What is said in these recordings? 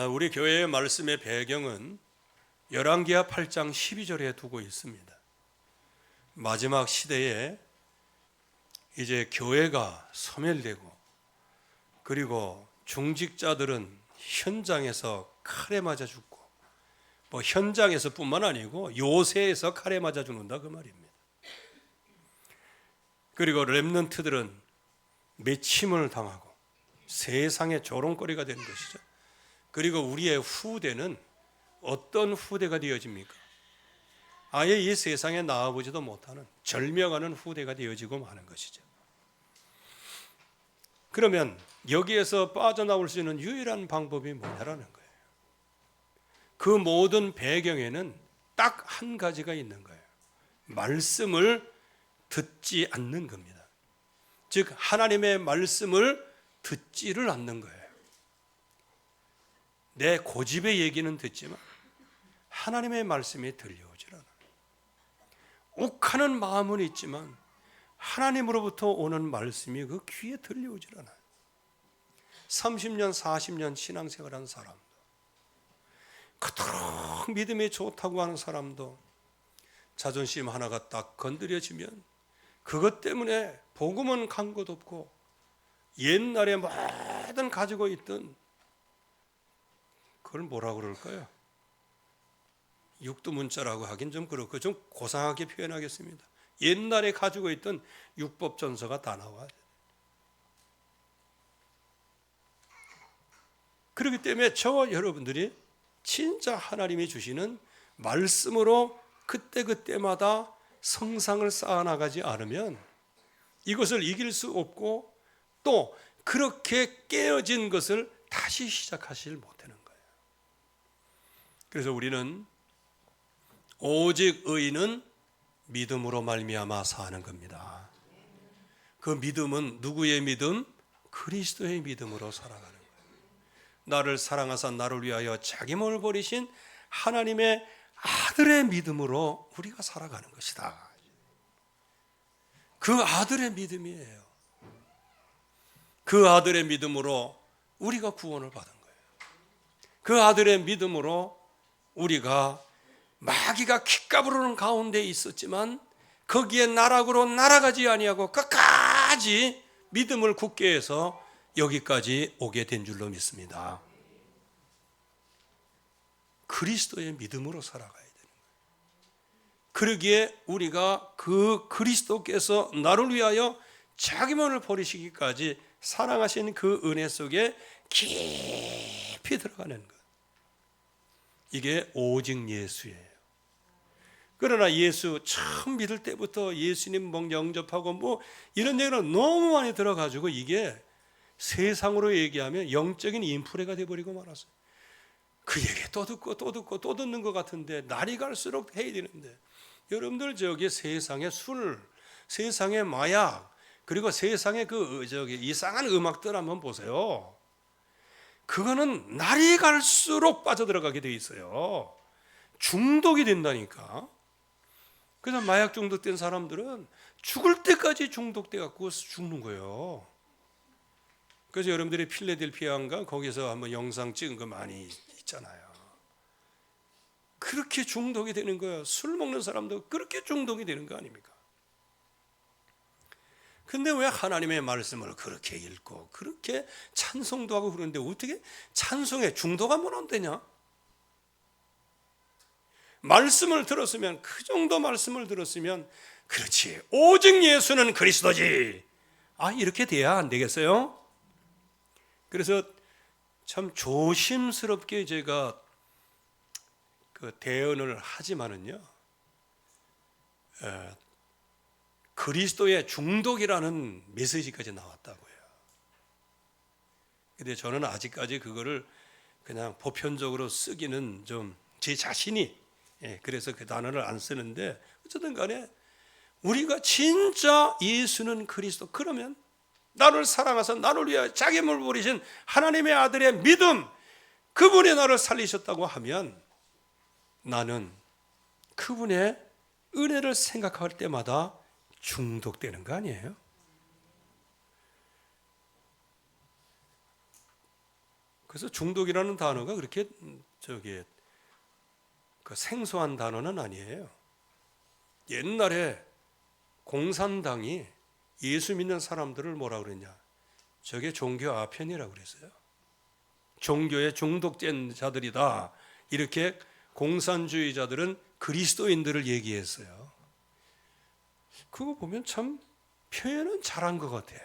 우리 교회의 말씀의 배경은 열왕기하 8장 12절에 두고 있습니다. 마지막 시대에 이제 교회가 소멸되고, 그리고 중직자들은 현장에서 칼에 맞아 죽고, 현장에서 뿐만 아니고 요새에서 칼에 맞아 죽는다 그 말입니다. 그리고 렘넌트들은 매침을 당하고 세상의 조롱거리가 되는 것이죠. 그리고 우리의 후대는 어떤 후대가 되어집니까? 아예 이 세상에 나와보지도 못하는 절명하는 후대가 되어지고 마는 것이죠. 그러면 여기에서 빠져나올 수 있는 유일한 방법이 뭐냐라는 거예요. 그 모든 배경에는 딱 한 가지가 있는 거예요. 말씀을 듣지 않는 겁니다. 즉 하나님의 말씀을 듣지를 않는 거예요. 내 고집의 얘기는 듣지만 하나님의 말씀이 들려오질 않아요. 욱하는 마음은 있지만 하나님으로부터 오는 말씀이 그 귀에 들려오질 않아요. 30년, 40년 신앙생활한 사람도, 그토록 믿음이 좋다고 하는 사람도 자존심 하나가 딱 건드려지면 그것 때문에 복음은 간 것 없고 옛날에 뭐든 가지고 있던, 그걸 뭐라고 그럴까요? 육두문자라고 하긴 좀 그렇고 좀 고상하게 표현하겠습니다. 옛날에 가지고 있던 율법전서가 다 나와요. 그렇기 때문에 저와 여러분들이 진짜 하나님이 주시는 말씀으로 그때그때마다 성상을 쌓아나가지 않으면 이것을 이길 수 없고, 또 그렇게 깨어진 것을 다시 시작하지 못하는 거예요. 그래서 우리는 오직 의인은 믿음으로 말미암아 사는 겁니다. 그 믿음은 누구의 믿음? 그리스도의 믿음으로 살아가는 거예요. 나를 사랑하사 나를 위하여 자기 몸을 버리신 하나님의 아들의 믿음으로 우리가 살아가는 것이다. 그 아들의 믿음이에요. 그 아들의 믿음으로 우리가 구원을 받은 거예요. 그 아들의 믿음으로 우리가 마귀가 귓가부르는 가운데 있었지만 거기에 나락으로 날아가지 아니하고 끝까지 믿음을 굳게 해서 여기까지 오게 된 줄로 믿습니다. 그리스도의 믿음으로 살아가야 되는 거예요. 그러기에 우리가 그 그리스도께서 나를 위하여 자기 몸을 버리시기까지 사랑하신 그 은혜 속에 깊이 들어가는 것, 이게 오직 예수예요. 그러나 예수 처음 믿을 때부터 예수님 영접하고 이런 얘기는 너무 많이 들어가지고 이게 세상으로 얘기하면 영적인 인프레가 돼버리고 말았어요. 그 얘기 또 듣고 또 듣고 또 듣는 것 같은데 날이 갈수록 해야 되는데, 여러분들 저기 세상의 술, 세상의 마약, 그리고 세상의 이상한 음악들 한번 보세요. 그거는 날이 갈수록 빠져들어가게 돼 있어요. 중독이 된다니까. 그래서 마약 중독된 사람들은 죽을 때까지 중독돼 갖고 죽는 거예요. 그래서 여러분들이 필라델피아인가 거기서 한번 영상 찍은 거 많이 있잖아요. 그렇게 중독이 되는 거예요. 술 먹는 사람도 그렇게 중독이 되는 거 아닙니까? 근데 왜 하나님의 말씀을 그렇게 읽고 그렇게 찬송도 하고 그러는데 어떻게 찬송에 중독하면 안 되냐? 말씀을 들었으면, 그 정도 말씀을 들었으면 그렇지, 오직 예수는 그리스도지, 이렇게 돼야 안 되겠어요? 그래서 참 조심스럽게 제가 그 대언을 하지만은요, 그리스도의 중독이라는 메시지까지 나왔다고요. 근데 저는 아직까지 그거를 그냥 보편적으로 쓰기는 좀 제 자신이, 그래서 그 단어를 안 쓰는데, 어쨌든 간에 우리가 진짜 예수는 그리스도, 그러면 나를 사랑하사 나를 위하여 자기 몸을 버리신 하나님의 아들의 믿음, 그분이 나를 살리셨다고 하면 나는 그분의 은혜를 생각할 때마다 중독되는 거 아니에요? 그래서 중독이라는 단어가 그렇게 그 생소한 단어는 아니에요. 옛날에 공산당이 예수 믿는 사람들을 뭐라 그랬냐? 저게 종교 아편이라고 그랬어요. 종교에 중독된 자들이다. 이렇게 공산주의자들은 그리스도인들을 얘기했어요. 그거 보면 참 표현은 잘한 것 같아.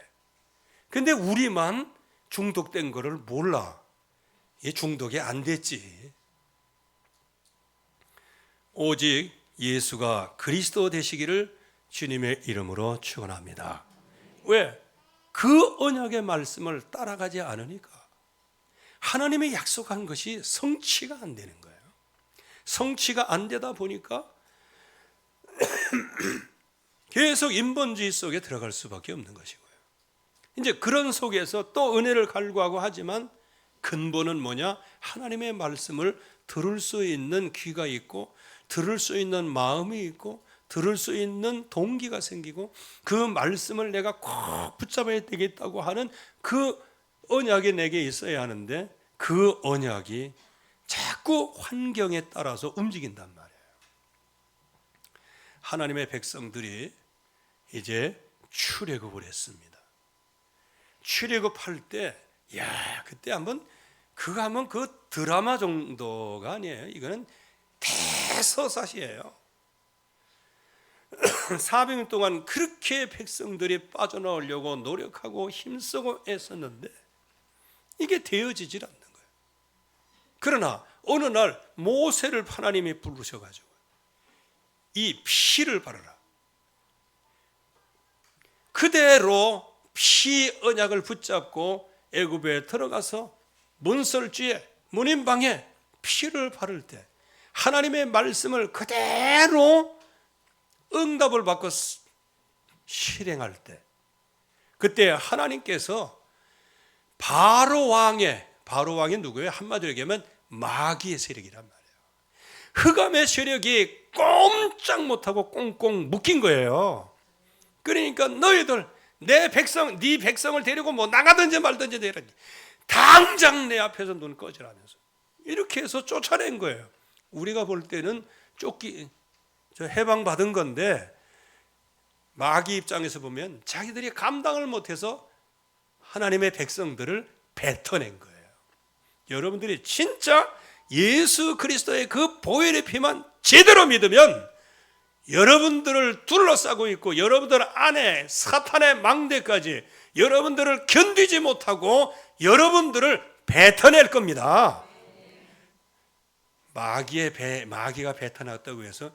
근데 우리만 중독된 거를 몰라. 이 중독이 안 됐지. 오직 예수가 그리스도 되시기를 주님의 이름으로 축원합니다. 왜? 그 언약의 말씀을 따라가지 않으니까. 하나님의 약속한 것이 성취가 안 되는 거예요. 성취가 안 되다 보니까 계속 인본주의 속에 들어갈 수밖에 없는 것이고요. 이제 그런 속에서 또 은혜를 갈구하고 하지만 근본은 뭐냐? 하나님의 말씀을 들을 수 있는 귀가 있고 들을 수 있는 마음이 있고 들을 수 있는 동기가 생기고 그 말씀을 내가 꼭 붙잡아야 되겠다고 하는 그 언약이 내게 있어야 하는데 그 언약이 자꾸 환경에 따라서 움직인단 말이에요. 하나님의 백성들이 이제 출애굽을 했습니다. 출애굽할 때, 그때 한번 그거 하면 그 드라마 정도가 아니에요. 이거는 대서사시예요. 400년 동안 그렇게 백성들이 빠져나오려고 노력하고 힘쓰고 애썼는데 이게 되어지질 않는 거예요. 그러나 어느 날 모세를 하나님이 부르셔가지고 이 피를 바르라. 그대로 피 언약을 붙잡고 애굽에 들어가서 문설주에 문인방에 피를 바를 때 하나님의 말씀을 그대로 응답을 받고 실행할 때 그때 하나님께서 바로 왕이 누구예요? 한마디로 얘기하면 마귀의 세력이란 말이에요. 흑암의 세력이 꼼짝 못하고 꽁꽁 묶인 거예요. 그러니까 너희들 네 백성을 데리고 뭐 나가든지 말든지 내라니 당장 내 앞에서 눈 꺼지라면서 이렇게 해서 쫓아낸 거예요. 우리가 볼 때는 해방받은 건데 마귀 입장에서 보면 자기들이 감당을 못해서 하나님의 백성들을 뱉어낸 거예요. 여러분들이 진짜 예수 그리스도의 그 보혈의 피만 제대로 믿으면 여러분들을 둘러싸고 있고 여러분들 안에 사탄의 망대까지 여러분들을 견디지 못하고 여러분들을 뱉어낼 겁니다. 마귀가 뱉어놨다고 해서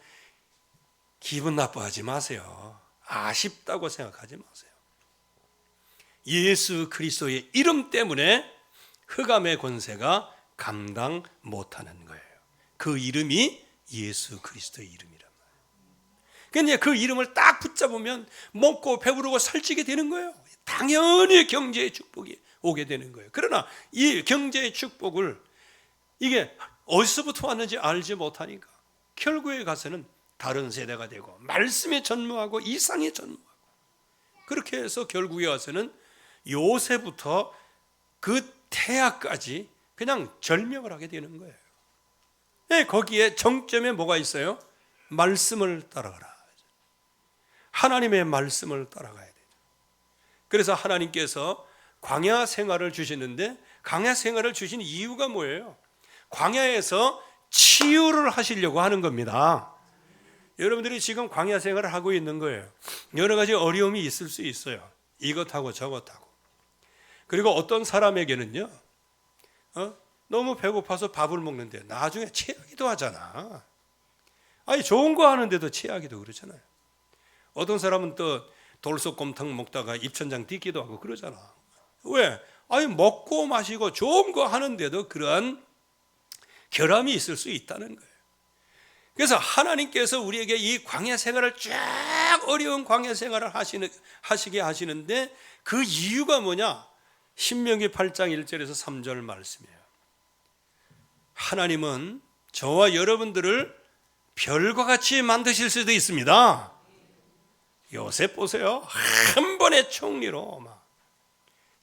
기분 나빠하지 마세요. 아쉽다고 생각하지 마세요. 예수 그리스도의 이름 때문에 흑암의 권세가 감당 못하는 거예요. 그 이름이 예수 그리스도의 이름이란 말이에요. 그런데 그 이름을 딱 붙잡으면 먹고 배부르고 살찌게 되는 거예요. 당연히 경제의 축복이 오게 되는 거예요. 그러나 이 경제의 축복을 이게 어디서부터 왔는지 알지 못하니까 결국에 가서는 다른 세대가 되고 말씀에 전무하고 이상에 전무하고 그렇게 해서 결국에 와서는 요새부터 그 태아까지 그냥 절명을 하게 되는 거예요. 네, 거기에 정점에 뭐가 있어요? 말씀을 따라가라. 하나님의 말씀을 따라가야 돼요. 그래서 하나님께서 광야 생활을 주시는데 광야 생활을 주신 이유가 뭐예요? 광야에서 치유를 하시려고 하는 겁니다. 여러분들이 지금 광야 생활을 하고 있는 거예요. 여러 가지 어려움이 있을 수 있어요. 이것하고 저것하고. 그리고 어떤 사람에게는요, 너무 배고파서 밥을 먹는데 나중에 체하기도 하잖아. 아니 좋은 거 하는데도 체하기도 그러잖아요. 어떤 사람은 또 돌솥곰탕 먹다가 입천장 딛기도 하고 그러잖아. 왜? 아니 먹고 마시고 좋은 거 하는데도 그러한 결함이 있을 수 있다는 거예요. 그래서 하나님께서 우리에게 이 광야 생활을 쫙 어려운 광야 생활을 하시게 하시는데 그 이유가 뭐냐? 신명기 8장 1절에서 3절 말씀이에요. 하나님은 저와 여러분들을 별과 같이 만드실 수도 있습니다. 요셉 보세요. 한 번의 총리로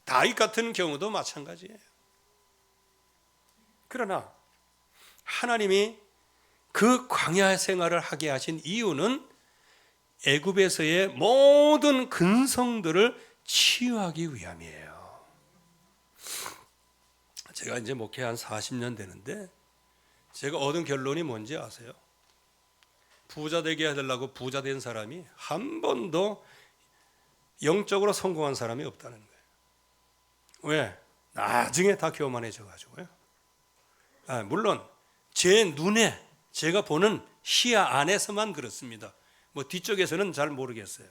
다윗 같은 경우도 마찬가지예요. 그러나 하나님이 그 광야 생활을 하게 하신 이유는 애굽에서의 모든 근성들을 치유하기 위함이에요. 제가 이제 목회 한 40년 되는데 제가 얻은 결론이 뭔지 아세요? 부자 되게 해달라고 부자 된 사람이 한 번도 영적으로 성공한 사람이 없다는 거예요. 왜? 나중에 다 교만해져 가지고요. 물론 제 눈에 제가 보는 시야 안에서만 그렇습니다. 뭐 뒤쪽에서는 잘 모르겠어요.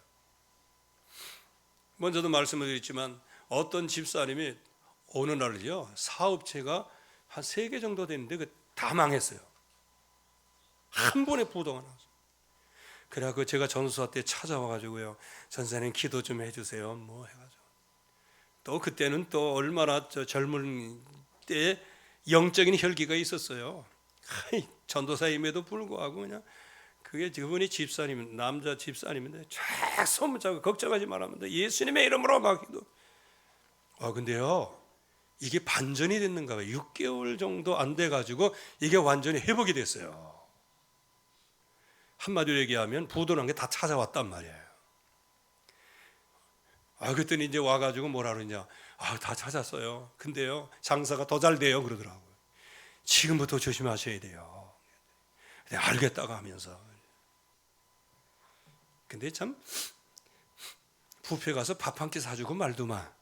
먼저도 말씀을 드렸지만 어떤 집사님이 어느 날요 사업체가 한 3개 정도 됐는데 다 망했어요. 한 번에 부도가 나왔어요. 그래갖고 제가 전수사 때 찾아와가지고요, 전사님 기도 좀 해주세요. 뭐 해가지고 또 그때는 또 얼마나 젊은 때에 영적인 혈기가 있었어요. 전도사임에도 불구하고 그냥 그게 그분이 집사님, 남자 집사님인데 쫙 소문 자고 걱정하지 말라면 예수님의 이름으로 막 기도. 근데요 이게 반전이 됐는가 봐요. 6개월 정도 안 돼가지고 이게 완전히 회복이 됐어요. 한마디로 얘기하면 부도난 게 다 찾아왔단 말이에요. 그랬더니 이제 와가지고 뭐라 그러냐. 다 찾았어요. 근데요 장사가 더 잘 돼요 그러더라고요. 지금부터 조심하셔야 돼요. 네, 알겠다고 하면서. 근데 참 뷔페 가서 밥 한 끼 사주고 말도만.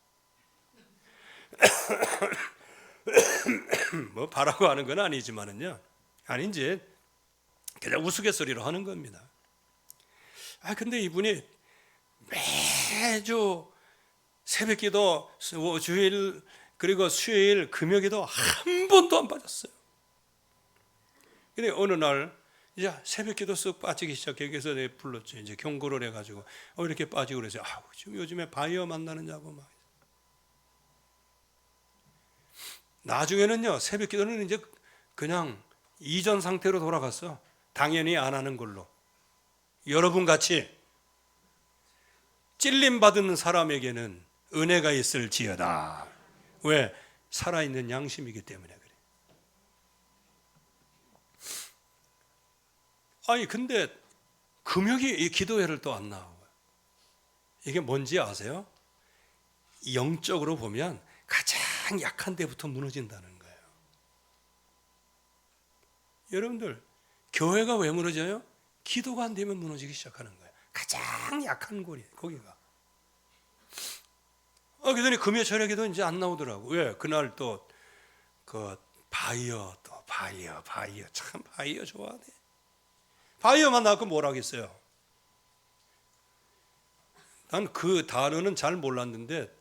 뭐 바라고 하는 건 아니지만은요. 아니 이제 그냥 우스갯소리로 하는 겁니다. 근데 이분이 매주 새벽기도, 주일 그리고 수요일, 금요기도 한 번도 안 빠졌어요. 근데 어느 날 이제 새벽기도 쓱 빠지기 시작해. 그래서 내가 불렀죠. 이제 경고를 해가지고 이렇게 빠지고 그래서 지금 요즘에 바이어 만나느냐고 막. 나중에는요 새벽기도는 이제 그냥 이전 상태로 돌아갔어. 당연히 안 하는 걸로. 여러분 같이 찔림 받은 사람에게는 은혜가 있을지어다. 왜? 살아있는 양심이기 때문에 그래. 근데 금요일 이 기도회를 또 안 나오고. 이게 뭔지 아세요? 영적으로 보면 가장 약한 데부터 무너진다는 거예요. 여러분들 교회가 왜 무너져요? 기도가 안 되면 무너지기 시작하는 거예요. 가장 약한 고리 거기가. 그러더니 금요 저녁에도 이제 안 나오더라고. 왜? 그날 또 그 바이어 참 바이어 좋아하네. 바이어만 나왔고 뭘 하겠어요? 난 그 단어는 잘 몰랐는데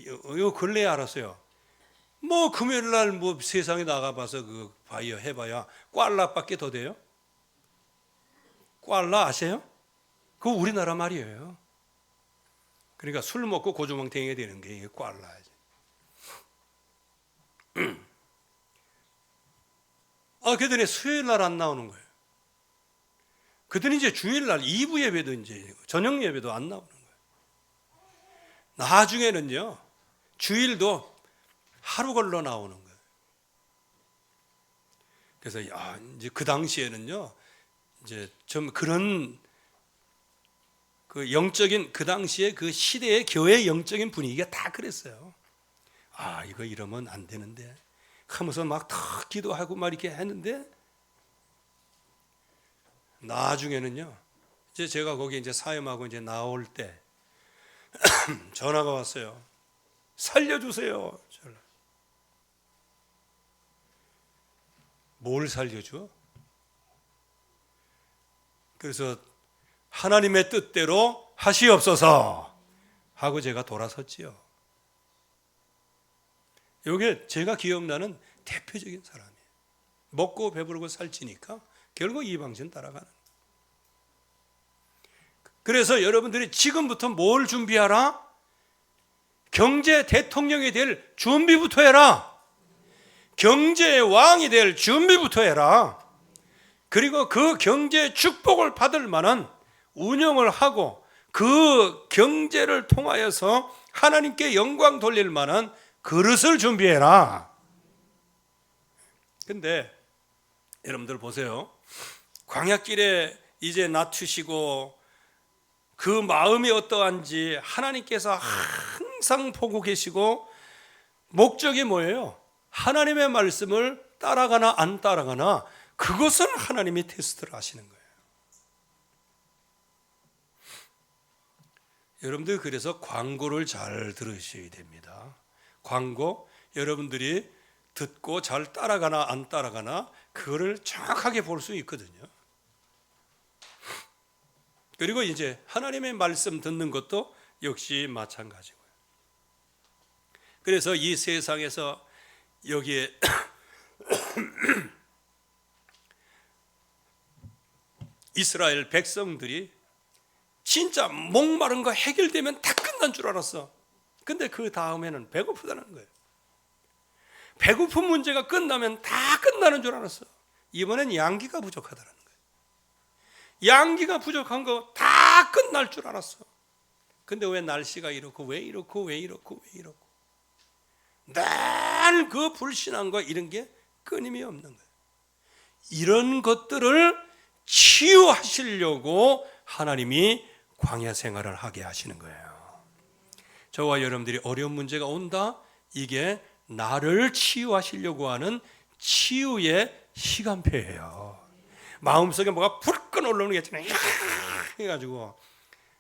요 근래에 알았어요. 뭐 금요일 날 뭐 세상에 나가봐서 그 바이어 해봐야 꽐라밖에 더 돼요? 꽐라 아세요? 그거 우리나라 말이에요. 그러니까 술 먹고 고주망태가 되는 게 이게 꽐라지. 그랬더니 수요일 날 안 나오는 거예요. 그랬더니 이제 주일 날 2부 예배도 이제 저녁 예배도 안 나오는 거예요. 나중에는요 주일도 하루 걸러 나오는 거예요. 그래서 이제 그 당시에는요 이제 좀 그런 그 영적인 그 당시에 그 시대의 교회 영적인 분위기가 다 그랬어요. 이거 이러면 안 되는데 하면서 막 탁 기도하고 막 이렇게 했는데 나중에는요 이제 제가 거기 이제 사역하고 이제 나올 때 전화가 왔어요. 살려주세요. 뭘 살려줘? 그래서 하나님의 뜻대로 하시옵소서 하고 제가 돌아섰지요. 이게 제가 기억나는 대표적인 사람이에요. 먹고 배부르고 살찌니까 결국 이 방식 따라가는. 그래서 여러분들이 지금부터 뭘 준비하라? 경제 대통령이 될 준비부터 해라. 경제의 왕이 될 준비부터 해라. 그리고 그 경제 축복을 받을 만한 운영을 하고 그 경제를 통하여서 하나님께 영광 돌릴 만한 그릇을 준비해라. 근데 여러분들 보세요. 광야길에 이제 낮추시고 그 마음이 어떠한지 하나님께서 항상 보고 계시고, 목적이 뭐예요? 하나님의 말씀을 따라가나 안 따라가나, 그것은 하나님이 테스트를 하시는 거예요. 여러분들, 그래서 광고를 잘 들으셔야 됩니다. 광고, 여러분들이 듣고 잘 따라가나 안 따라가나 그거를 정확하게 볼 수 있거든요. 그리고 이제 하나님의 말씀 듣는 것도 역시 마찬가지고요. 그래서 이 세상에서 여기에 이스라엘 백성들이 진짜 목마른 거 해결되면 다 끝난 줄 알았어. 근데 그 다음에는 배고프다는 거예요. 배고픈 문제가 끝나면 다 끝나는 줄 알았어. 이번엔 양기가 부족하다는 거예요. 양기가 부족한 거 다 끝날 줄 알았어. 근데 왜 날씨가 이렇고 왜 이렇고 왜 이렇고 왜 이렇고, 늘 그 불신앙과 이런 게 끊임이 없는 거예요. 이런 것들을 치유하시려고 하나님이 광야 생활을 하게 하시는 거예요. 저와 여러분들이 어려운 문제가 온다, 이게 나를 치유하시려고 하는 치유의 시간표예요. 마음속에 뭐가 불끈 올라오는 게 있잖아요. 해가지고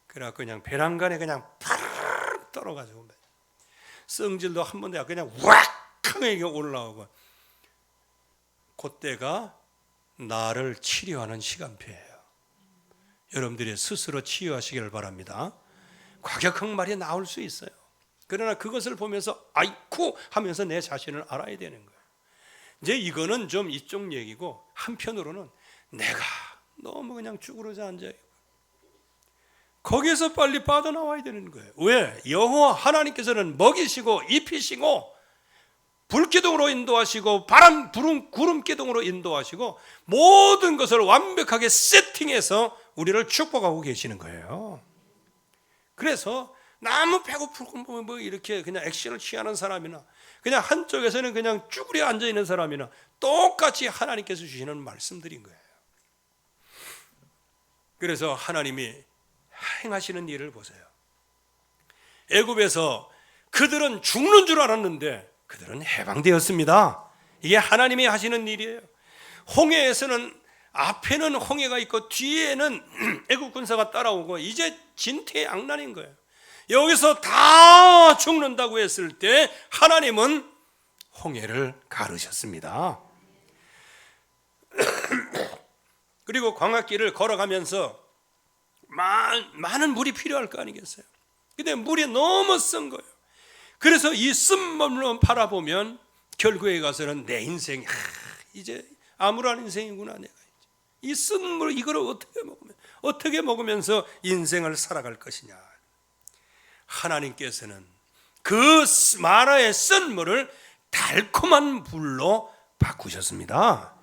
그래갖고 그냥 배란간에 그냥 팍 떨어가지고, 성질도 한 번 내가 그냥 왁 하게 올라오고, 그때가 나를 치료하는 시간표예요. 여러분들이 스스로 치유하시기를 바랍니다. 과격한 말이 나올 수 있어요. 그러나 그것을 보면서 아이쿠 하면서 내 자신을 알아야 되는 거예요. 이제 이거는 좀 이쪽 얘기고, 한편으로는 내가 너무 그냥 쭈그러져 앉아요. 거기에서 빨리 빠져나와야 되는 거예요. 왜? 여호와 하나님께서는 먹이시고 입히시고 불기둥으로 인도하시고 바람 구름 기둥으로 인도하시고 모든 것을 완벽하게 세팅해서 우리를 축복하고 계시는 거예요. 그래서 너무 배고프고 뭐 이렇게 그냥 액션을 취하는 사람이나, 그냥 한쪽에서는 그냥 쭈그려 앉아 있는 사람이나 똑같이 하나님께서 주시는 말씀들인 거예요. 그래서 하나님이 행하시는 일을 보세요. 애굽에서 그들은 죽는 줄 알았는데 그들은 해방되었습니다. 이게 하나님이 하시는 일이에요. 홍해에서는 앞에는 홍해가 있고 뒤에는 애굽 군사가 따라오고 이제 진퇴양난인 거예요. 여기서 다 죽는다고 했을 때 하나님은 홍해를 가르셨습니다. 그리고 광야길을 걸어가면서 많은 물이 필요할 거 아니겠어요? 근데 물이 너무 쓴 거예요. 그래서 이 쓴물만 바라보면 결국에 가서는 내 인생, 이제 암울한 인생이구나. 내가 이 쓴물 이걸 어떻게 먹으면서 인생을 살아갈 것이냐. 하나님께서는 그 마라의 쓴물을 달콤한 물로 바꾸셨습니다.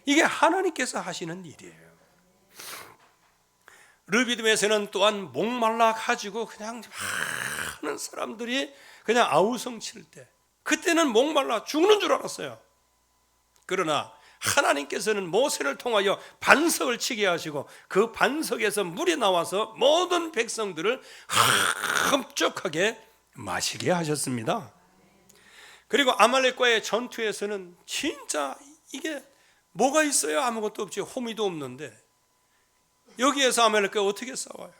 이게 하나님께서 하시는 일이에요. 르비딤에서는 또한 목말라 가지고 그냥 많은 사람들이 그냥 아우성 칠 때, 그때는 목말라 죽는 줄 알았어요. 그러나 하나님께서는 모세를 통하여 반석을 치게 하시고 그 반석에서 물이 나와서 모든 백성들을 흡족하게 마시게 하셨습니다. 그리고 아말렉과의 전투에서는 진짜 이게 뭐가 있어요? 아무것도 없지. 호미도 없는데 여기에서 아말렉과 어떻게 싸워요?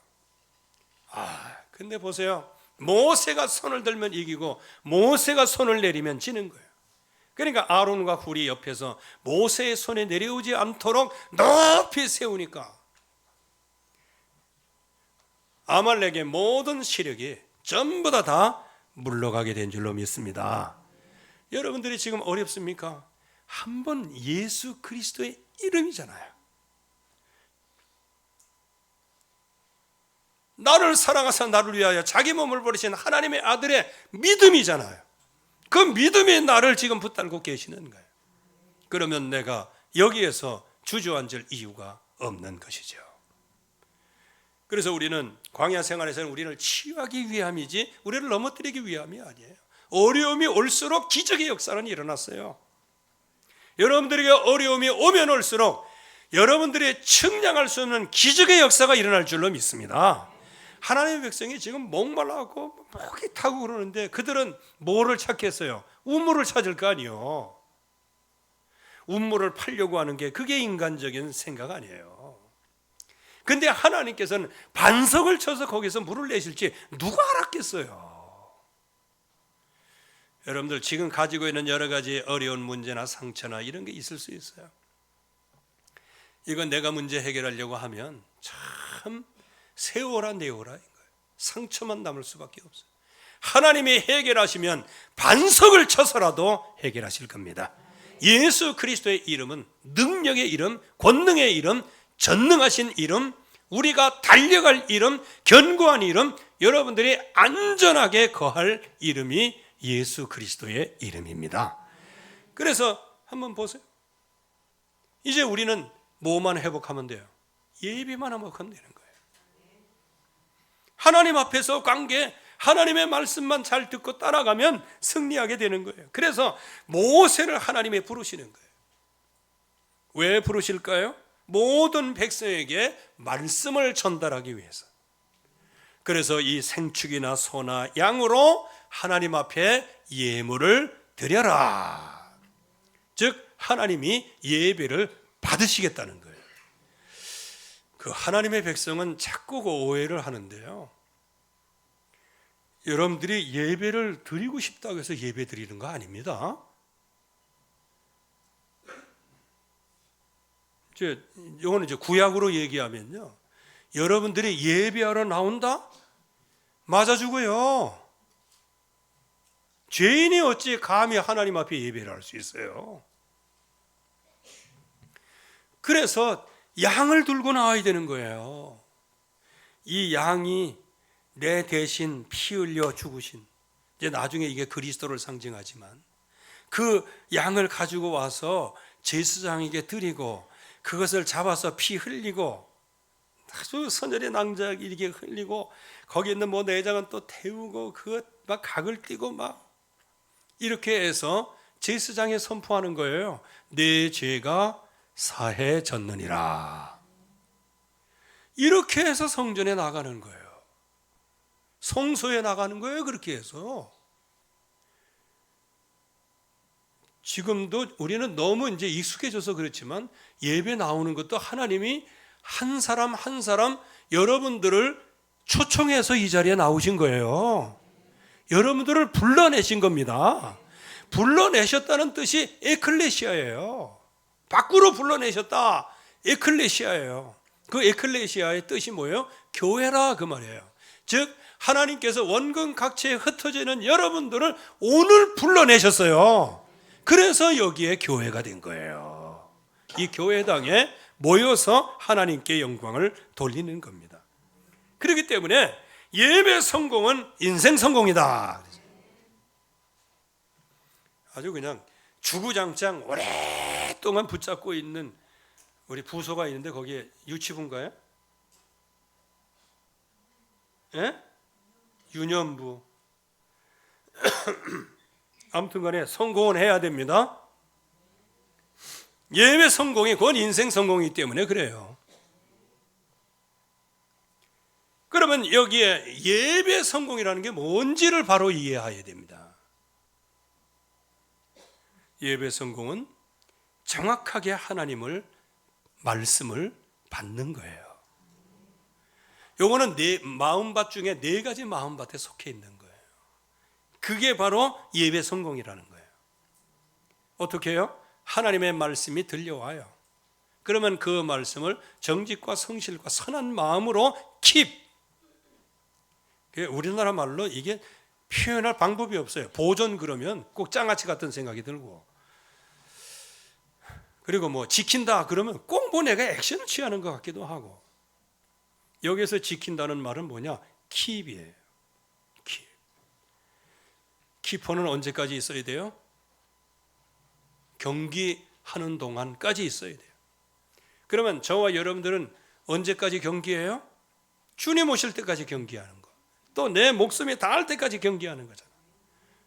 근데 보세요. 모세가 손을 들면 이기고 모세가 손을 내리면 지는 거예요. 그러니까 아론과 훌이 옆에서 모세의 손에 내려오지 않도록 높이 세우니까 아말렉의 모든 시력이 전부 다 물러가게 된 줄로 믿습니다. 여러분들이 지금 어렵습니까? 한번 예수 그리스도의 이름이잖아요. 나를 사랑하사 나를 위하여 자기 몸을 버리신 하나님의 아들의 믿음이잖아요. 그 믿음이 나를 지금 붙들고 계시는 거예요. 그러면 내가 여기에서 주저앉을 이유가 없는 것이죠. 그래서 우리는 광야 생활에서는 우리를 치유하기 위함이지 우리를 넘어뜨리기 위함이 아니에요. 어려움이 올수록 기적의 역사는 일어났어요. 여러분들에게 어려움이 오면 올수록 여러분들이 측량할 수 없는 기적의 역사가 일어날 줄로 믿습니다. 하나님의 백성이 지금 목말라고 목이 타고 그러는데 그들은 뭐를 찾겠어요? 우물을 찾을 거 아니에요. 우물을 파려고 하는 게 그게 인간적인 생각 아니에요. 근데 하나님께서는 반석을 쳐서 거기서 물을 내실지 누가 알았겠어요? 여러분들 지금 가지고 있는 여러 가지 어려운 문제나 상처나 이런 게 있을 수 있어요. 이건 내가 문제 해결하려고 하면 참 세워라 내워라인 거예요. 상처만 남을 수밖에 없어요. 하나님이 해결하시면 반석을 쳐서라도 해결하실 겁니다. 예수 그리스도의 이름은 능력의 이름, 권능의 이름, 전능하신 이름, 우리가 달려갈 이름, 견고한 이름, 여러분들이 안전하게 거할 이름이 예수 그리스도의 이름입니다. 그래서 한번 보세요. 이제 우리는 뭐만 회복하면 돼요? 예배만 회복하면 되는 거예요. 하나님 앞에서 관계, 하나님의 말씀만 잘 듣고 따라가면 승리하게 되는 거예요. 그래서 모세를 하나님이 부르시는 거예요. 왜 부르실까요? 모든 백성에게 말씀을 전달하기 위해서. 그래서 이 생축이나 소나 양으로 하나님 앞에 예물을 드려라. 즉 하나님이 예배를 받으시겠다는 거예요. 그 하나님의 백성은 자꾸 그 오해를 하는데요. 여러분들이 예배를 드리고 싶다고 해서 예배 드리는 거 아닙니다. 이거는 이제 구약으로 얘기하면요. 여러분들이 예배하러 나온다? 맞아 죽어요. 죄인이 어찌 감히 하나님 앞에 예배를 할 수 있어요? 그래서 양을 들고 나와야 되는 거예요. 이 양이 내 대신 피 흘려 죽으신, 이제 나중에 이게 그리스도를 상징하지만 그 양을 가지고 와서 제사장에게 드리고 그것을 잡아서 피 흘리고 아주 선열의 낭작 이렇게 흘리고 거기 있는 뭐 내장은 또 태우고 그것 막 각을 띄고 막 이렇게 해서 제사장에 선포하는 거예요. 내 죄가 사해졌느니라. 이렇게 해서 성전에 나가는 거예요. 성소에 나가는 거예요. 그렇게 해서. 지금도 우리는 너무 이제 익숙해져서 그렇지만 예배 나오는 것도 하나님이 한 사람 한 사람 여러분들을 초청해서 이 자리에 나오신 거예요. 여러분들을 불러내신 겁니다. 불러내셨다는 뜻이 에클레시아예요. 밖으로 불러내셨다. 에클레시아예요. 그 에클레시아의 뜻이 뭐예요? 교회라 그 말이에요. 즉 하나님께서 원근 각처에 흩어져 있는 여러분들을 오늘 불러내셨어요. 그래서 여기에 교회가 된 거예요. 이 교회당에 모여서 하나님께 영광을 돌리는 겁니다. 그렇기 때문에 예배 성공은 인생 성공이다. 아주 그냥 주구장창 오랫동안 붙잡고 있는 우리 부서가 있는데 거기에 유치부인가요? 예? 유년부. 아무튼 간에 성공은 해야 됩니다. 예배 성공이 그건 인생 성공이기 때문에 그래요. 그러면 여기에 예배 성공이라는 게 뭔지를 바로 이해해야 됩니다. 예배 성공은 정확하게 하나님을 말씀을 받는 거예요. 요거는 네 마음밭 중에 네 가지 마음밭에 속해 있는 거예요. 그게 바로 예배 성공이라는 거예요. 어떻게 해요? 하나님의 말씀이 들려와요. 그러면 그 말씀을 정직과 성실과 선한 마음으로 킵. 우리나라 말로 이게 표현할 방법이 없어요. 보존 그러면 꼭 장아찌 같은 생각이 들고, 그리고 뭐 지킨다 그러면 꼭 뭐 내가 액션을 취하는 것 같기도 하고, 여기서 지킨다는 말은 뭐냐? 킵이에요. 킵. 키퍼는 언제까지 있어야 돼요? 경기하는 동안까지 있어야 돼요. 그러면 저와 여러분들은 언제까지 경기해요? 주님 오실 때까지 경기하는 거. 또 내 목숨이 닿을 때까지 경기하는 거잖아.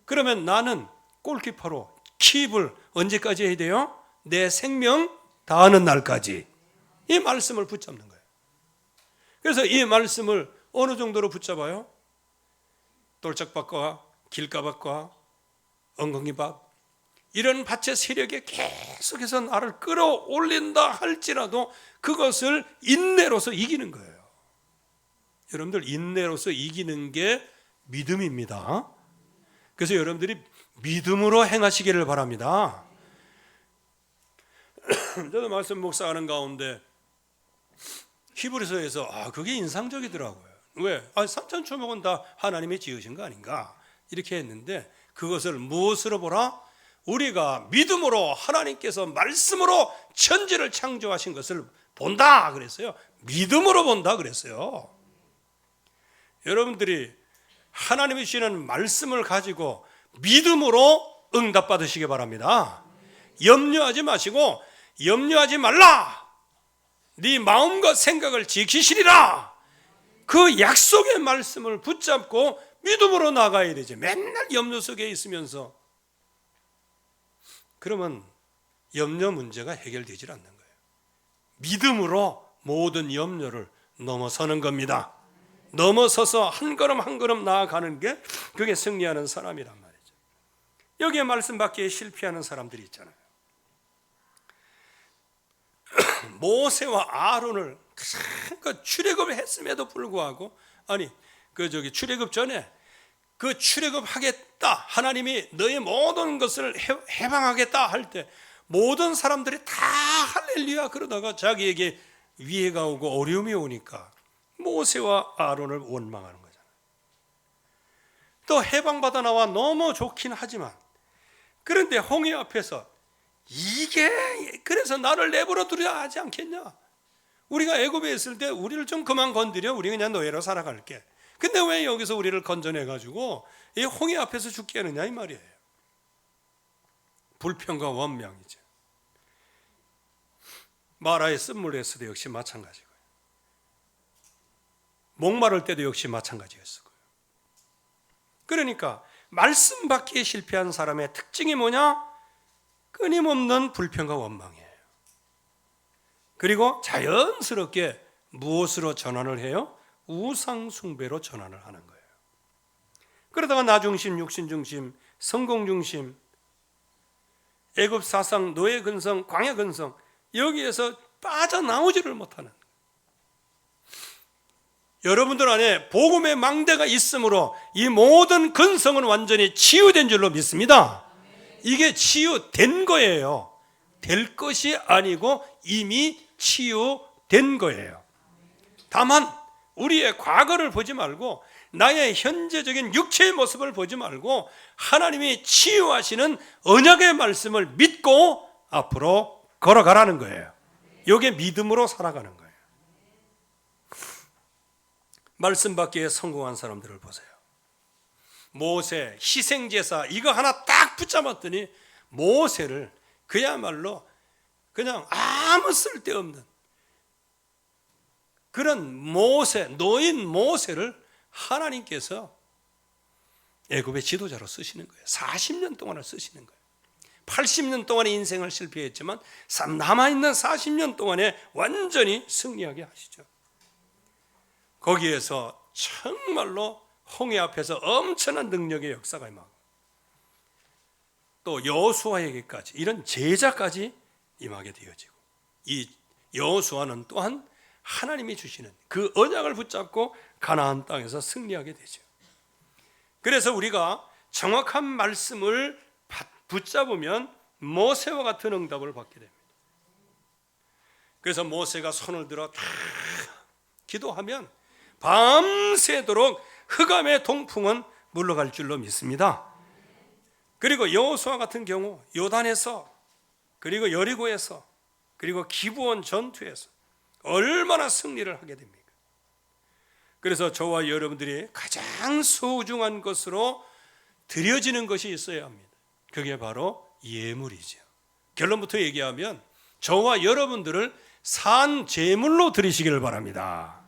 그러면 나는 골키퍼로 킵을 언제까지 해야 돼요? 내 생명 다하는 날까지 이 말씀을 붙잡는 거예요. 그래서 이 말씀을 어느 정도로 붙잡아요? 돌짝밭과 길가밭과 엉겅이밭 이런 밭의 세력에 계속해서 나를 끌어올린다 할지라도 그것을 인내로서 이기는 거예요. 여러분들 인내로서 이기는 게 믿음입니다. 그래서 여러분들이 믿음으로 행하시기를 바랍니다. 저도 말씀 묵상하는 가운데 히브리서에서 그게 인상적이더라고요. 왜? 산천초목은 다 하나님이 지으신 거 아닌가? 이렇게 했는데 그것을 무엇으로 보라? 우리가 믿음으로 하나님께서 말씀으로 천지를 창조하신 것을 본다 그랬어요. 믿음으로 본다 그랬어요. 여러분들이 하나님이 주시는 말씀을 가지고 믿음으로 응답받으시기 바랍니다. 염려하지 마시고 염려하지 말라. 네 마음과 생각을 지키시리라. 그 약속의 말씀을 붙잡고 믿음으로 나가야 되지. 맨날 염려 속에 있으면서 그러면 염려 문제가 해결되질 않는 거예요. 믿음으로 모든 염려를 넘어서는 겁니다. 넘어서서 한 걸음 한 걸음 나아가는 게 그게 승리하는 사람이란 말이죠. 여기에 말씀 받기에 실패하는 사람들이 있잖아요. 모세와 아론을 출애굽을 했음에도 불구하고 출애굽 전에 그 출애굽하겠다 하나님이 너의 모든 것을 해방하겠다 할 때 모든 사람들이 다 할렐루야 그러다가 자기에게 위해가 오고 어려움이 오니까 모세와 아론을 원망하는 거잖아요. 또 해방받아 나와 너무 좋긴 하지만 그런데 홍해 앞에서 이게 그래서 나를 내버려 두려 하지 않겠냐? 우리가 애굽에 있을 때 우리를 좀 그만 건드려 우리 그냥 노예로 살아갈게. 근데 왜 여기서 우리를 건져내가지고 이 홍해 앞에서 죽게 하느냐 이 말이에요. 불평과 원망이죠. 마라의 쓴물에서도 역시 마찬가지고요. 목마를 때도 역시 마찬가지였어요. 그러니까 말씀 받기에 실패한 사람의 특징이 뭐냐? 끊임없는 불평과 원망이에요. 그리고 자연스럽게 무엇으로 전환을 해요? 우상 숭배로 전환을 하는 거예요. 그러다가 나 중심, 육신 중심, 성공 중심, 애굽 사상, 노예 근성, 광야 근성 여기에서 빠져나오지를 못하는 거예요. 여러분들 안에 복음의 망대가 있으므로 이 모든 근성은 완전히 치유된 줄로 믿습니다. 이게 치유된 거예요. 될 것이 아니고 이미 치유된 거예요. 다만 우리의 과거를 보지 말고 나의 현재적인 육체의 모습을 보지 말고 하나님이 치유하시는 언약의 말씀을 믿고 앞으로 걸어가라는 거예요. 이게 믿음으로 살아가는 거예요. 말씀 받기에 성공한 사람들을 보세요. 모세, 희생제사 이거 하나 딱 붙잡았더니 모세를 그야말로 그냥 아무 쓸데없는 그런 모세, 노인 모세를 하나님께서 애굽의 지도자로 쓰시는 거예요. 40년 동안을 쓰시는 거예요. 80년 동안의 인생을 실패했지만 남아있는 40년 동안에 완전히 승리하게 하시죠. 거기에서 정말로 홍해 앞에서 엄청난 능력의 역사가 임하고 또 여호수아에게까지 이런 제자까지 임하게 되어지고 이 여호수아는 또한 하나님이 주시는 그 언약을 붙잡고 가나안 땅에서 승리하게 되죠. 그래서 우리가 정확한 말씀을 붙잡으면 모세와 같은 응답을 받게 됩니다. 그래서 모세가 손을 들어 다 기도하면 밤새도록 흑암의 동풍은 물러갈 줄로 믿습니다. 그리고 여호수아 같은 경우 요단에서 그리고 여리고에서 그리고 기브온 전투에서 얼마나 승리를 하게 됩니까? 그래서 저와 여러분들이 가장 소중한 것으로 드려지는 것이 있어야 합니다. 그게 바로 예물이죠. 결론부터 얘기하면 저와 여러분들을 산 제물로 드리시기를 바랍니다.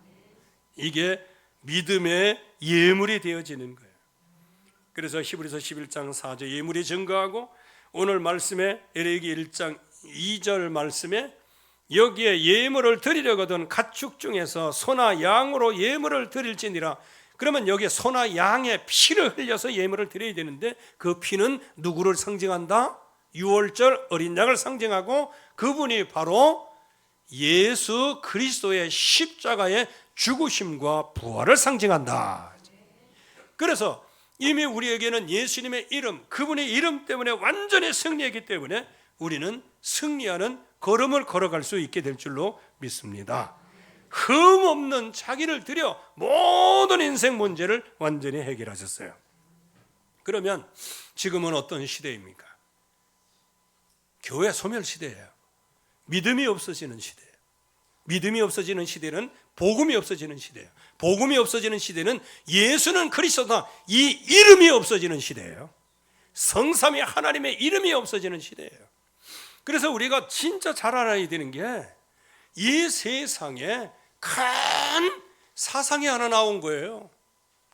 이게 믿음의 예물이 되어지는 거예요. 그래서 히브리서 11장 4절 예물이 증거하고 오늘 말씀에 에레기 1장 2절 말씀에 여기에 예물을 드리려거든 가축 중에서 소나 양으로 예물을 드릴지니라. 그러면 여기에 소나 양의 피를 흘려서 예물을 드려야 되는데 그 피는 누구를 상징한다? 유월절 어린 양을 상징하고 그분이 바로 예수 그리스도의 십자가의 죽으심과 부활을 상징한다. 그래서 이미 우리에게는 예수님의 이름, 그분의 이름 때문에 완전히 승리했기 때문에 우리는 승리하는 걸음을 걸어갈 수 있게 될 줄로 믿습니다. 흠 없는 자기를 들여 모든 인생 문제를 완전히 해결하셨어요. 그러면 지금은 어떤 시대입니까? 교회 소멸 시대예요. 믿음이 없어지는 시대예요. 믿음이 없어지는 시대는 복음이 없어지는 시대예요. 복음이 없어지는 시대는 예수는 그리스도다 이 이름이 없어지는 시대예요. 성삼위 하나님의 이름이 없어지는 시대예요. 그래서 우리가 진짜 잘 알아야 되는 게 이 세상에 큰 사상이 하나 나온 거예요.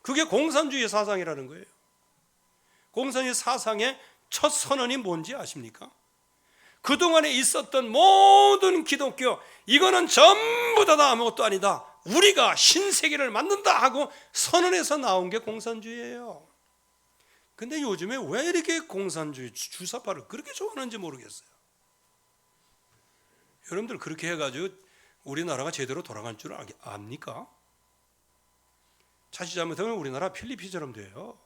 그게 공산주의 사상이라는 거예요. 공산주의 사상의 첫 선언이 뭔지 아십니까? 그동안에 있었던 모든 기독교, 이거는 전부 다 아무것도 아니다. 우리가 신세계를 만든다 하고 선언해서 나온 게 공산주의예요. 근데 요즘에 왜 이렇게 공산주의 주사파를 그렇게 좋아하는지 모르겠어요. 여러분들 그렇게 해가지고 우리나라가 제대로 돌아갈 줄 압니까? 자칫 잘못하면 우리나라 필리핀처럼 돼요.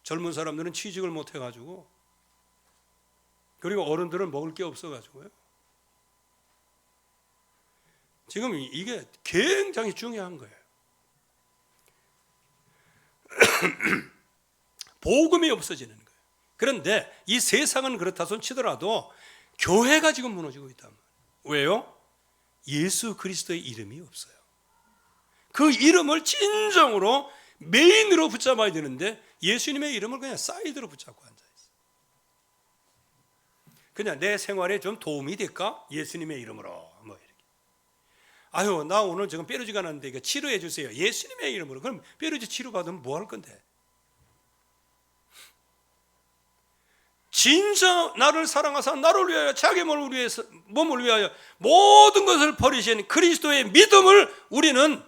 젊은 사람들은 취직을 못 해가지고, 그리고 어른들은 먹을 게 없어가지고요. 지금 이게 굉장히 중요한 거예요. 복음이 없어지는 거예요. 그런데 이 세상은 그렇다 손 치더라도 교회가 지금 무너지고 있단 말이에요. 왜요? 예수 그리스도의 이름이 없어요. 그 이름을 진정으로 메인으로 붙잡아야 되는데 예수님의 이름을 그냥 사이드로 붙잡고 앉아있어요. 그냥 내 생활에 좀 도움이 될까? 예수님의 이름으로 뭐 이렇게. 아유, 나 오늘 지금 뾰루지가 났는데 이거 치료해 주세요. 예수님의 이름으로. 그럼 뾰루지 치료 받으면 뭐 할 건데? 진짜 나를 사랑하사 나를 위하여 자기 몸을 위하여 모든 것을 버리신 그리스도의 믿음을 우리는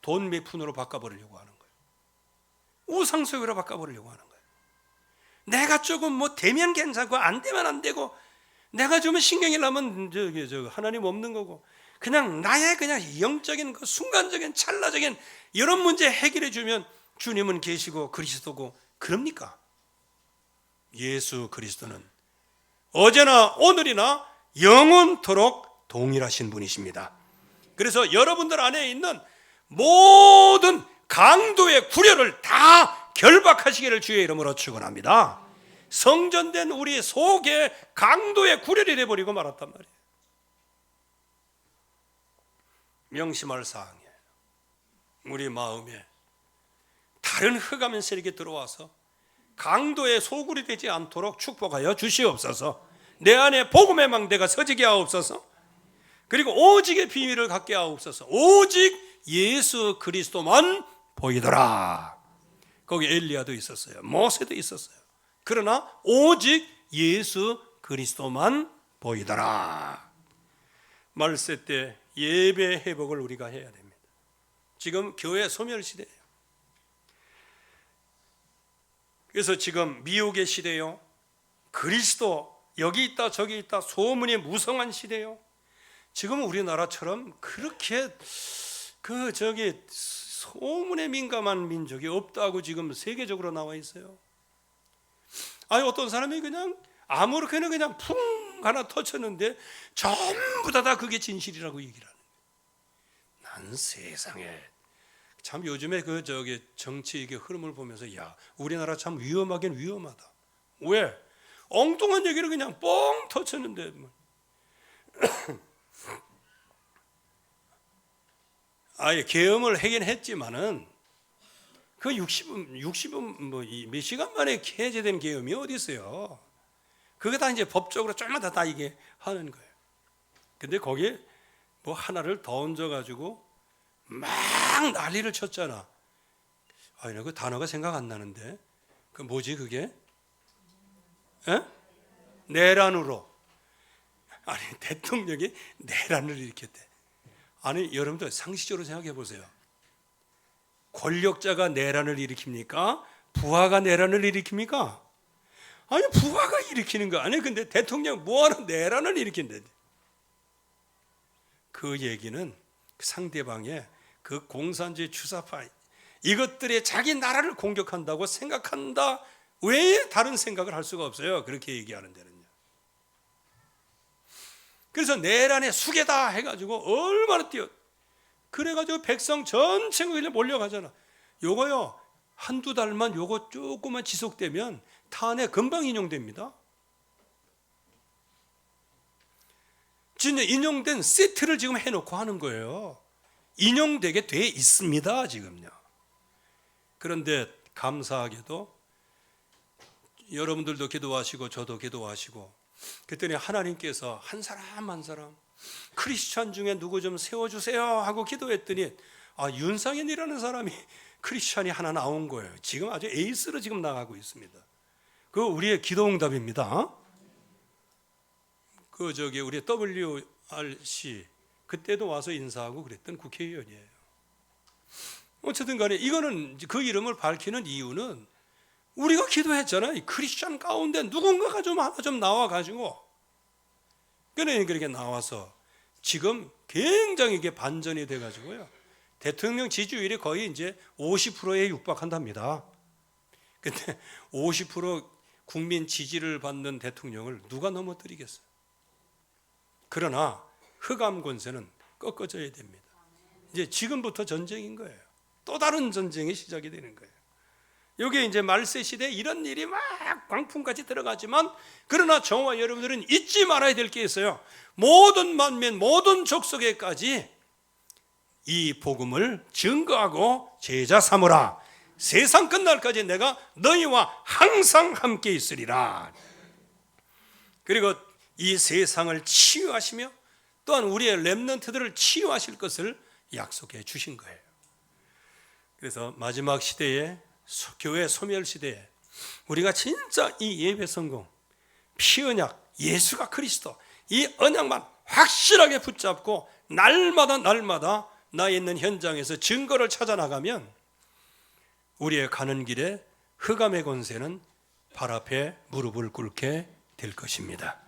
돈 몇 푼으로 바꿔버리려고 하는 거예요. 우상속으로 바꿔버리려고 하는 거예요. 내가 조금 뭐 되면 괜찮고 안 되면 안 되고, 내가 좀 신경이 나면 하나님 없는 거고, 그냥 나의 그냥 영적인 그 순간적인 찰나적인 이런 문제 해결해 주면 주님은 계시고 그리스도고, 그럽니까? 예수 그리스도는 어제나 오늘이나 영원토록 동일하신 분이십니다. 그래서 여러분들 안에 있는 모든 강도의 구려를 다 결박하시기를 주의 이름으로 축원합니다. 성전된 우리 속에 강도의 구려를 해버리고 말았단 말이에요. 명심할 사항이에요. 우리 마음에 다른 흑암의 세력이 들어와서 강도의 소굴이 되지 않도록 축복하여 주시옵소서. 내 안에 복음의 망대가 서지게 하옵소서. 그리고 오직의 비밀을 갖게 하옵소서. 오직 예수 그리스도만 보이더라. 거기 엘리야도 있었어요. 모세도 있었어요. 그러나 오직 예수 그리스도만 보이더라. 말세 때 예배 회복을 우리가 해야 됩니다. 지금 교회 소멸 시대예요. 그래서 지금 미혹의 시대요, 그리스도 여기 있다 저기 있다 소문이 무성한 시대요. 지금 우리나라처럼 그렇게 소문에 민감한 민족이 없다고 지금 세계적으로 나와 있어요. 아니 어떤 사람이 그냥 아무렇게나 그냥 풍 하나 터쳤는데 전부 다 그게 진실이라고 얘기를 하는 거예요. 난 세상에 참 요즘에 정치 흐름을 보면서 야, 우리나라 참 위험하긴 위험하다. 왜? 엉뚱한 얘기를 그냥 뻥 터쳤는데 아예 계엄을 하긴 했지만은 그 60분 뭐 몇 시간 만에 해제된 계엄이 어디 있어요? 그게 다 이제 법적으로 좀만 다 이게 하는 거예요. 근데 거기에 뭐 하나를 더 얹어가지고 막 난리를 쳤잖아. 그 단어가 생각 안 나는데 그 뭐지 그게? 에? 내란으로. 아니, 대통령이 내란을 일으켰대. 아니, 여러분들 상식적으로 생각해 보세요. 권력자가 내란을 일으킵니까? 부하가 내란을 일으킵니까? 아니, 부하가 일으키는 거 아니. 근데 대통령 뭐하러 내란을 일으킨대? 그 얘기는 상대방의 그 공산주의 주사파 이것들이 자기 나라를 공격한다고 생각한다 외에 다른 생각을 할 수가 없어요. 그렇게 얘기하는 데는요. 그래서 내란의 수괴다 해가지고 얼마나 뛰어. 그래가지고 백성 전체가 몰려가잖아. 요거요 한두 달만 요거 조금만 지속되면 탄핵 금방 인용됩니다. 진짜 인용된 세트를 지금 해놓고 하는 거예요. 인용되게 돼 있습니다 지금요. 그런데 감사하게도 여러분들도 기도하시고 저도 기도하시고 그랬더니 하나님께서 한 사람 한 사람 크리스찬 중에 누구 좀 세워주세요 하고 기도했더니 윤상현이라는 사람이 크리스찬이 하나 나온 거예요. 지금 아주 에이스로 지금 나가고 있습니다. 그 우리의 기도 응답입니다. 우리 WRC 그때도 와서 인사하고 그랬던 국회의원이에요. 어쨌든 간에 이거는 그 이름을 밝히는 이유는 우리가 기도했잖아요. 크리스찬 가운데 누군가가 좀 하나 좀 나와가지고 그렇게 나와서 지금 굉장히 이게 반전이 돼가지고요. 대통령 지지율이 거의 이제 50%에 육박한답니다. 근데 50% 국민 지지를 받는 대통령을 누가 넘어뜨리겠어요? 그러나 흑암 권세는 꺾어져야 됩니다. 이제 지금부터 전쟁인 거예요. 또 다른 전쟁이 시작이 되는 거예요. 이게 이제 말세 시대에 이런 일이 막 광풍같이 들어가지만 그러나 저와 여러분들은 잊지 말아야 될 게 있어요. 모든 만민 모든 족속에까지 이 복음을 증거하고 제자 삼으라. 세상 끝날까지 내가 너희와 항상 함께 있으리라. 그리고 이 세상을 치유하시며 또한 우리의 렘넌트들을 치유하실 것을 약속해 주신 거예요. 그래서 마지막 시대에 교회 소멸 시대에 우리가 진짜 이 예배 성공, 피언약, 예수가 그리스도 이 언약만 확실하게 붙잡고 날마다 나 있는 현장에서 증거를 찾아 나가면 우리의 가는 길에 흑암의 권세는 발 앞에 무릎을 꿇게 될 것입니다.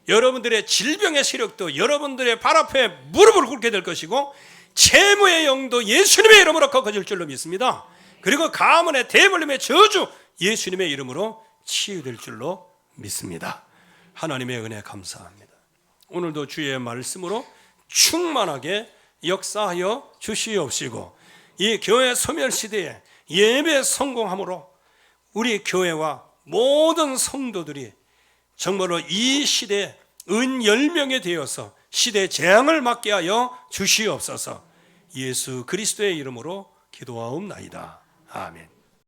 여러분들의 질병의 세력도 여러분들의 발 앞에 무릎을 꿇게 될 것이고 채무의 영도 예수님의 이름으로 꺾어질 줄로 믿습니다. 그리고 가문의 대물림의 저주 예수님의 이름으로 치유될 줄로 믿습니다. 하나님의 은혜 감사합니다. 오늘도 주의 말씀으로 충만하게 역사하여 주시옵시고 이 교회 소멸시대에 예배 성공함으로 우리 교회와 모든 성도들이 정말로 이 시대에 은열명이 되어서 시대 재앙을 막게 하여 주시옵소서. 예수 그리스도의 이름으로 기도하옵나이다. 아멘.